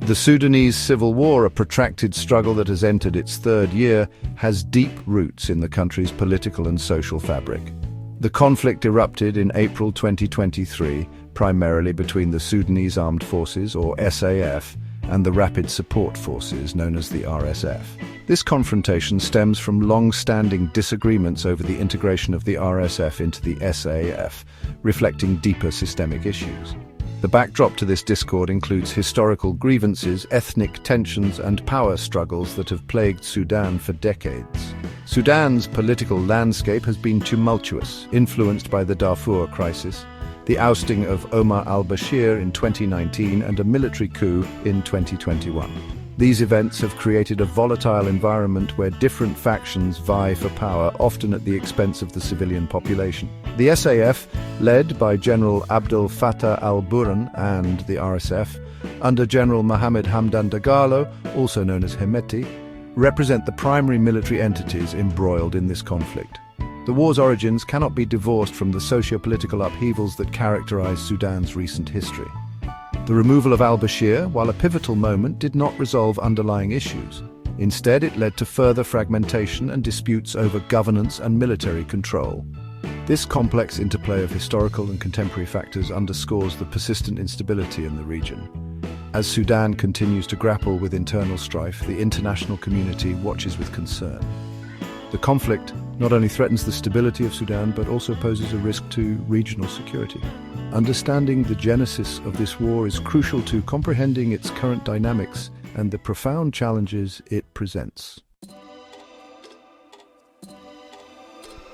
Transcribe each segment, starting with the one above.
The Sudanese civil war, a protracted struggle that has entered its third year, has deep roots in the country's political and social fabric. The conflict erupted in April 2023, primarily between the Sudanese Armed Forces, or SAF, and the Rapid Support Forces, known as the RSF. This confrontation stems from long-standing disagreements over the integration of the RSF into the SAF, reflecting deeper systemic issues. The backdrop to this discord includes historical grievances, ethnic tensions, and power struggles that have plagued Sudan for decades. Sudan's political landscape has been tumultuous, influenced by the Darfur crisis, the ousting of Omar al-Bashir in 2019, and a military coup in 2021. These events have created a volatile environment where different factions vie for power, often at the expense of the civilian population. The SAF, led by General Abdel Fattah al-Burhan, and the RSF, under General Mohammed Hamdan Dagalo, also known as Hemeti, represent the primary military entities embroiled in this conflict. The war's origins cannot be divorced from the socio-political upheavals that characterize Sudan's recent history. The removal of al-Bashir, while a pivotal moment, did not resolve underlying issues. Instead, it led to further fragmentation and disputes over governance and military control. This complex interplay of historical and contemporary factors underscores the persistent instability in the region. As Sudan continues to grapple with internal strife, the international community watches with concern. The conflict not only threatens the stability of Sudan, but also poses a risk to regional security. Understanding the genesis of this war is crucial to comprehending its current dynamics and the profound challenges it presents.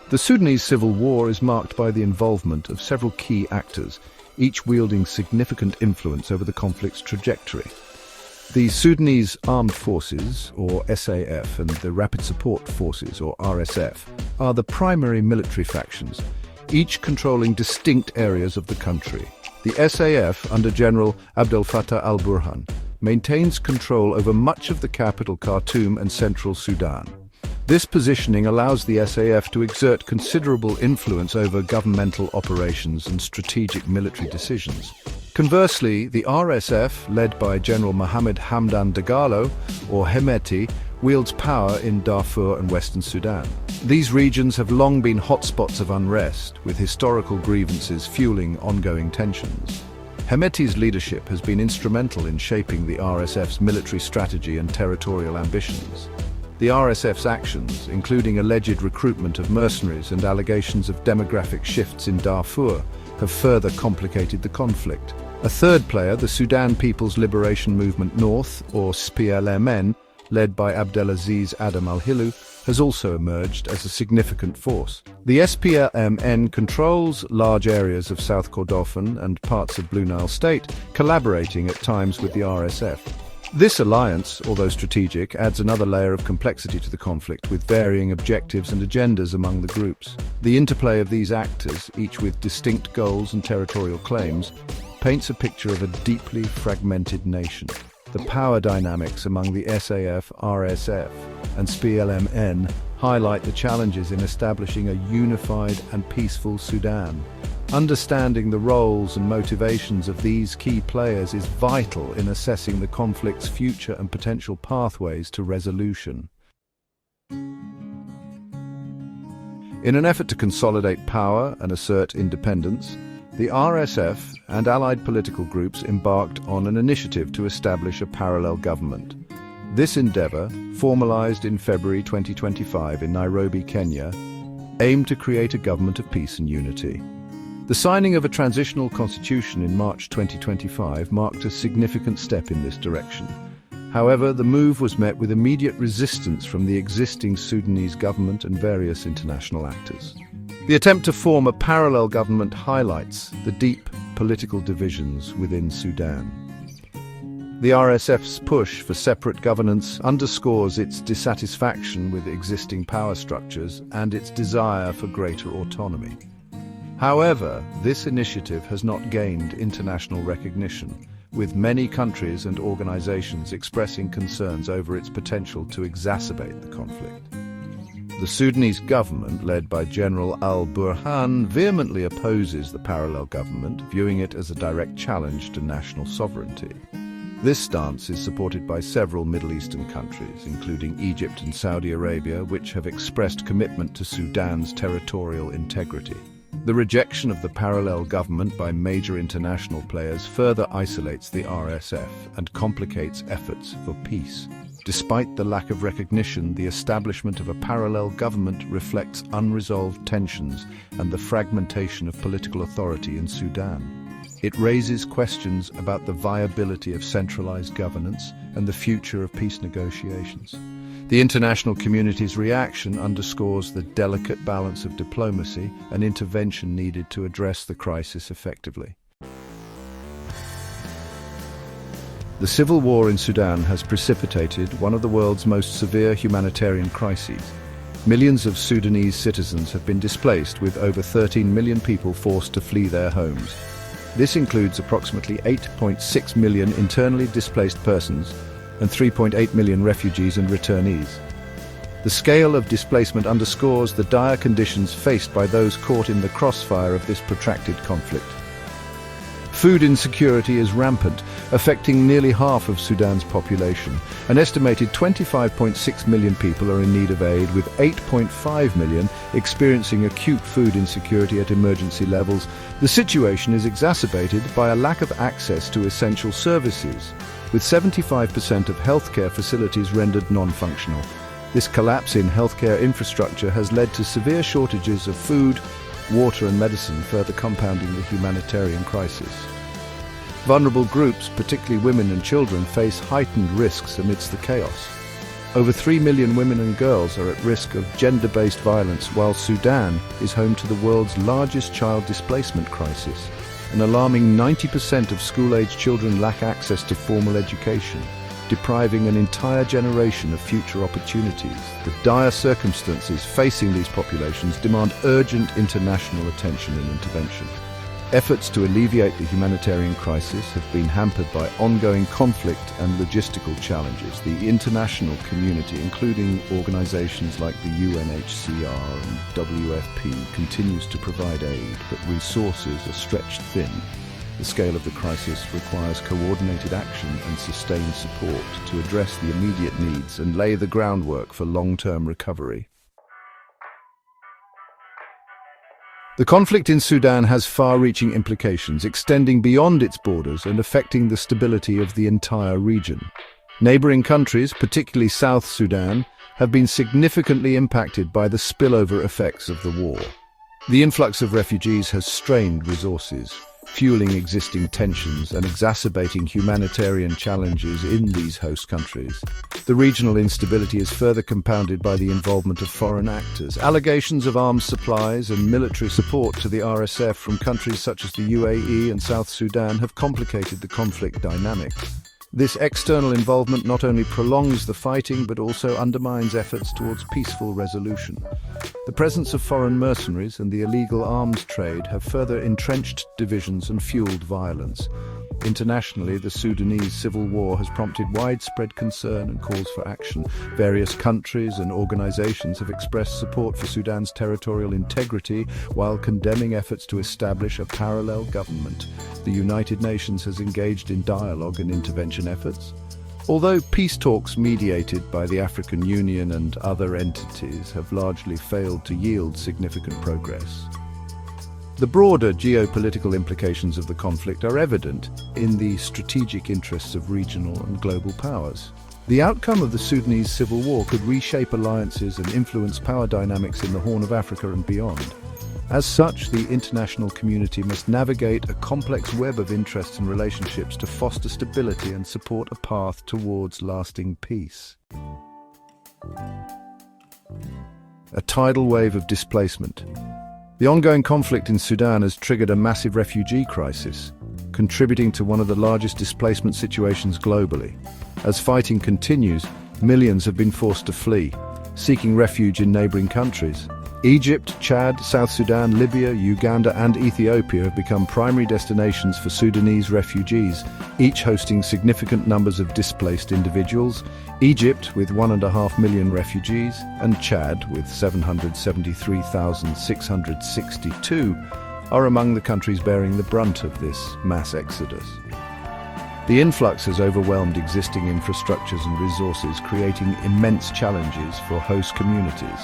The Sudanese civil war is marked by the involvement of several key actors, each wielding significant influence over the conflict's trajectory. The Sudanese Armed Forces, or SAF, and the Rapid Support Forces, or RSF, are the primary military factions, each controlling distinct areas of the country. The SAF, under General Abdel Fattah al-Burhan, maintains control over much of the capital Khartoum and central Sudan. This positioning allows the SAF to exert considerable influence over governmental operations and strategic military decisions. Conversely, the RSF, led by General Mohammed Hamdan Dagalo, or Hemeti, wields power in Darfur and Western Sudan. These regions have long been hotspots of unrest, with historical grievances fueling ongoing tensions. Hemeti's leadership has been instrumental in shaping the RSF's military strategy and territorial ambitions. The RSF's actions, including alleged recruitment of mercenaries and allegations of demographic shifts in Darfur, have further complicated the conflict. A third player, the Sudan People's Liberation Movement North, or SPLMN, led by Abdelaziz Adam al-Hilu, has also emerged as a significant force. The SPLMN controls large areas of South Kordofan and parts of Blue Nile State, collaborating at times with the RSF. This alliance, although strategic, adds another layer of complexity to the conflict, with varying objectives and agendas among the groups. The interplay of these actors, each with distinct goals and territorial claims, paints a picture of a deeply fragmented nation. The power dynamics among the SAF, RSF, and SPLMN highlight the challenges in establishing a unified and peaceful Sudan. Understanding the roles and motivations of these key players is vital in assessing the conflict's future and potential pathways to resolution. In an effort to consolidate power and assert independence, the RSF and allied political groups embarked on an initiative to establish a parallel government. This endeavor, formalized in February 2025 in Nairobi, Kenya, aimed to create a government of peace and unity. The signing of a transitional constitution in March 2025 marked a significant step in this direction. However, the move was met with immediate resistance from the existing Sudanese government and various international actors. The attempt to form a parallel government highlights the deep political divisions within Sudan. The RSF's push for separate governance underscores its dissatisfaction with existing power structures and its desire for greater autonomy. However, this initiative has not gained international recognition, with many countries and organizations expressing concerns over its potential to exacerbate the conflict. The Sudanese government, led by General al-Burhan, vehemently opposes the parallel government, viewing it as a direct challenge to national sovereignty. This stance is supported by several Middle Eastern countries, including Egypt and Saudi Arabia, which have expressed commitment to Sudan's territorial integrity. The rejection of the parallel government by major international players further isolates the RSF and complicates efforts for peace. Despite the lack of recognition, the establishment of a parallel government reflects unresolved tensions and the fragmentation of political authority in Sudan. It raises questions about the viability of centralized governance and the future of peace negotiations. The international community's reaction underscores the delicate balance of diplomacy and intervention needed to address the crisis effectively. The civil war in Sudan has precipitated one of the world's most severe humanitarian crises. Millions of Sudanese citizens have been displaced, with over 13 million people forced to flee their homes. This includes approximately 8.6 million internally displaced persons and 3.8 million refugees and returnees. The scale of displacement underscores the dire conditions faced by those caught in the crossfire of this protracted conflict. Food insecurity is rampant, affecting nearly half of Sudan's population. An estimated 25.6 million people are in need of aid, with 8.5 million experiencing acute food insecurity at emergency levels. The situation is exacerbated by a lack of access to essential services, with 75% of healthcare facilities rendered non-functional. This collapse in healthcare infrastructure has led to severe shortages of food, water and medicine, further compounding the humanitarian crisis. Vulnerable groups, particularly women and children, face heightened risks amidst the chaos. Over 3 million women and girls are at risk of gender-based violence, while Sudan is home to the world's largest child displacement crisis. An alarming 90% of school-aged children lack access to formal education, depriving an entire generation of future opportunities. The dire circumstances facing these populations demand urgent international attention and intervention. Efforts to alleviate the humanitarian crisis have been hampered by ongoing conflict and logistical challenges. The international community, including organizations like the UNHCR and WFP, continues to provide aid, but resources are stretched thin. The scale of the crisis requires coordinated action and sustained support to address the immediate needs and lay the groundwork for long-term recovery. The conflict in Sudan has far-reaching implications, extending beyond its borders and affecting the stability of the entire region. Neighboring countries, particularly South Sudan, have been significantly impacted by the spillover effects of the war. The influx of refugees has strained resources, fueling existing tensions and exacerbating humanitarian challenges in these host countries. The regional instability is further compounded by the involvement of foreign actors. Allegations of arms supplies and military support to the RSF from countries such as the UAE and South Sudan have complicated the conflict dynamics. This external involvement not only prolongs the fighting but also undermines efforts towards peaceful resolution. The presence of foreign mercenaries and the illegal arms trade have further entrenched divisions and fueled violence. Internationally, the Sudanese civil war has prompted widespread concern and calls for action. Various countries and organizations have expressed support for Sudan's territorial integrity while condemning efforts to establish a parallel government. The United Nations has engaged in dialogue and intervention efforts. Although peace talks mediated by the African Union and other entities have largely failed to yield significant progress, the broader geopolitical implications of the conflict are evident in the strategic interests of regional and global powers. The outcome of the Sudanese civil war could reshape alliances and influence power dynamics in the Horn of Africa and beyond. As such, the international community must navigate a complex web of interests and relationships to foster stability and support a path towards lasting peace. A tidal wave of displacement. The ongoing conflict in Sudan has triggered a massive refugee crisis, contributing to one of the largest displacement situations globally. As fighting continues, millions have been forced to flee, seeking refuge in neighboring countries. Egypt, Chad, South Sudan, Libya, Uganda and Ethiopia have become primary destinations for Sudanese refugees, each hosting significant numbers of displaced individuals. Egypt, with 1.5 million refugees, and Chad, with 773,662, are among the countries bearing the brunt of this mass exodus. The influx has overwhelmed existing infrastructures and resources, creating immense challenges for host communities.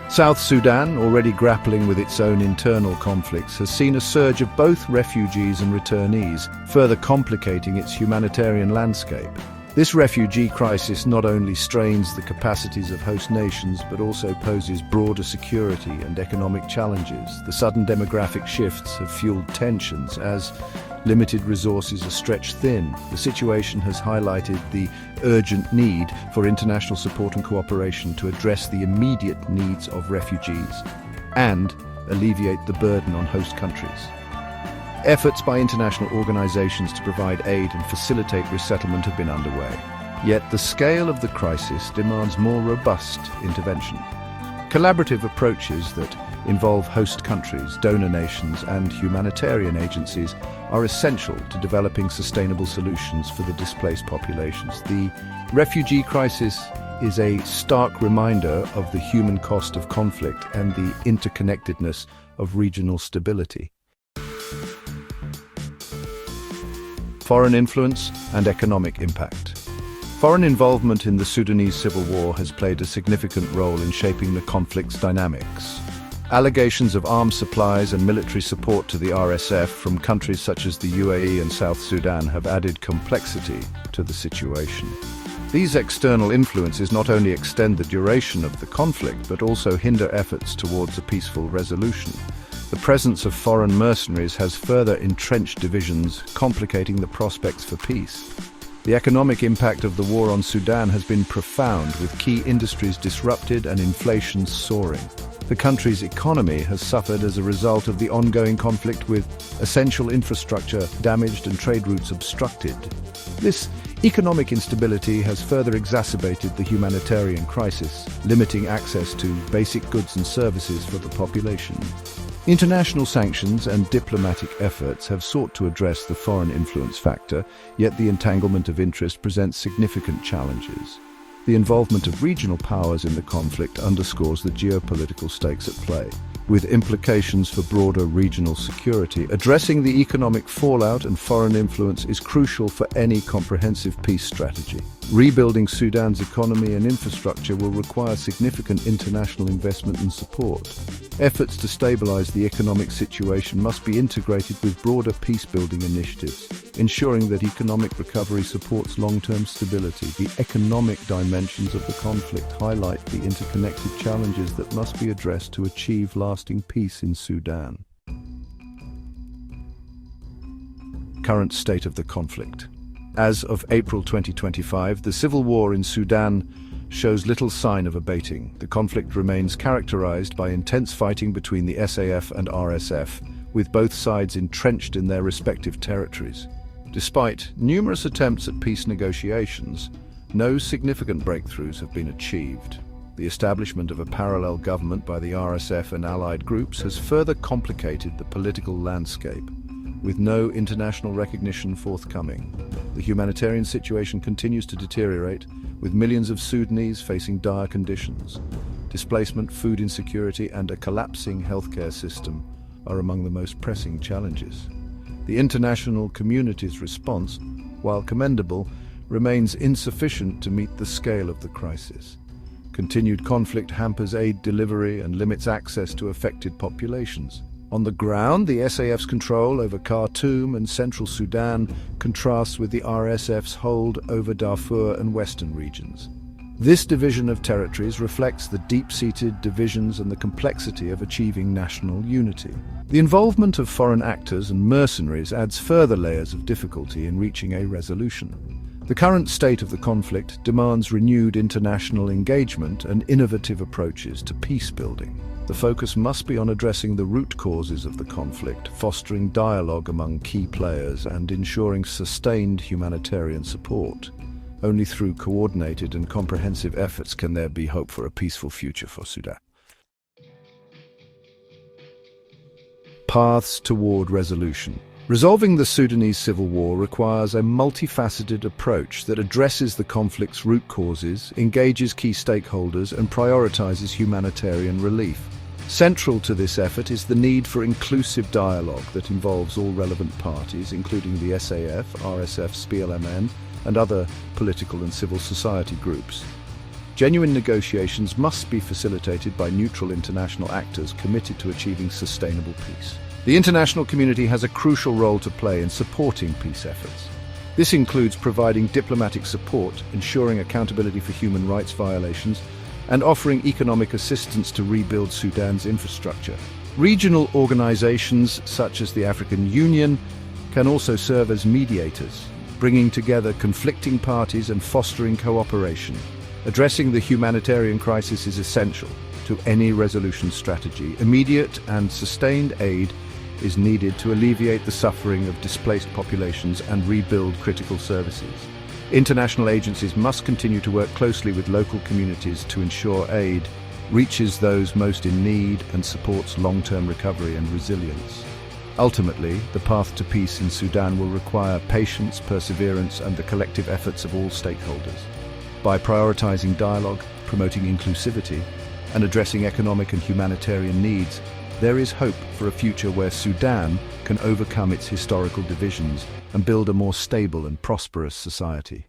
South Sudan, already grappling with its own internal conflicts, has seen a surge of both refugees and returnees, further complicating its humanitarian landscape. This refugee crisis not only strains the capacities of host nations but also poses broader security and economic challenges. The sudden demographic shifts have fueled tensions as limited resources are stretched thin. The situation has highlighted the urgent need for international support and cooperation to address the immediate needs of refugees and alleviate the burden on host countries. Efforts by international organizations to provide aid and facilitate resettlement have been underway. Yet the scale of the crisis demands more robust intervention. Collaborative approaches that involve host countries, donor nations, and humanitarian agencies are essential to developing sustainable solutions for the displaced populations. The refugee crisis is a stark reminder of the human cost of conflict and the interconnectedness of regional stability. Foreign influence and economic impact. Foreign involvement in the Sudanese civil war has played a significant role in shaping the conflict's dynamics. Allegations of arms supplies and military support to the RSF from countries such as the UAE and South Sudan have added complexity to the situation. These external influences not only extend the duration of the conflict but also hinder efforts towards a peaceful resolution. The presence of foreign mercenaries has further entrenched divisions, complicating the prospects for peace. The economic impact of the war on Sudan has been profound, with key industries disrupted and inflation soaring. The country's economy has suffered as a result of the ongoing conflict, with essential infrastructure damaged and trade routes obstructed. This economic instability has further exacerbated the humanitarian crisis, limiting access to basic goods and services for the population. International sanctions and diplomatic efforts have sought to address the foreign influence factor, yet the entanglement of interest presents significant challenges. The involvement of regional powers in the conflict underscores the geopolitical stakes at play, with implications for broader regional security. Addressing the economic fallout and foreign influence is crucial for any comprehensive peace strategy. Rebuilding Sudan's economy and infrastructure will require significant international investment and support. Efforts to stabilize the economic situation must be integrated with broader peace-building initiatives, ensuring that economic recovery supports long-term stability. The economic dimensions of the conflict highlight the interconnected challenges that must be addressed to achieve lasting peace in Sudan. Current state of the conflict. As of April 2025, the civil war in Sudan shows little sign of abating. The conflict remains characterized by intense fighting between the SAF and RSF, with both sides entrenched in their respective territories. Despite numerous attempts at peace negotiations, no significant breakthroughs have been achieved. The establishment of a parallel government by the RSF and allied groups has further complicated the political landscape, with no international recognition forthcoming. The humanitarian situation continues to deteriorate, with millions of Sudanese facing dire conditions. Displacement, food insecurity, and a collapsing healthcare system are among the most pressing challenges. The international community's response, while commendable, remains insufficient to meet the scale of the crisis. Continued conflict hampers aid delivery and limits access to affected populations. On the ground, the SAF's control over Khartoum and central Sudan contrasts with the RSF's hold over Darfur and western regions. This division of territories reflects the deep-seated divisions and the complexity of achieving national unity. The involvement of foreign actors and mercenaries adds further layers of difficulty in reaching a resolution. The current state of the conflict demands renewed international engagement and innovative approaches to peace building. The focus must be on addressing the root causes of the conflict, fostering dialogue among key players, and ensuring sustained humanitarian support. Only through coordinated and comprehensive efforts can there be hope for a peaceful future for Sudan. Paths toward resolution. Resolving the Sudanese civil war requires a multifaceted approach that addresses the conflict's root causes, engages key stakeholders, and prioritizes humanitarian relief. Central to this effort is the need for inclusive dialogue that involves all relevant parties, including the SAF, RSF, SPLMN, and other political and civil society groups. Genuine negotiations must be facilitated by neutral international actors committed to achieving sustainable peace. The international community has a crucial role to play in supporting peace efforts. This includes providing diplomatic support, ensuring accountability for human rights violations, and offering economic assistance to rebuild Sudan's infrastructure. Regional organizations such as the African Union can also serve as mediators, bringing together conflicting parties and fostering cooperation. Addressing the humanitarian crisis is essential to any resolution strategy. Immediate and sustained aid is needed to alleviate the suffering of displaced populations and rebuild critical services. International agencies must continue to work closely with local communities to ensure aid reaches those most in need and supports long-term recovery and resilience. Ultimately, the path to peace in Sudan will require patience, perseverance, and the collective efforts of all stakeholders. By prioritizing dialogue, promoting inclusivity, and addressing economic and humanitarian needs, there is hope for a future where Sudan can overcome its historical divisions and build a more stable and prosperous society.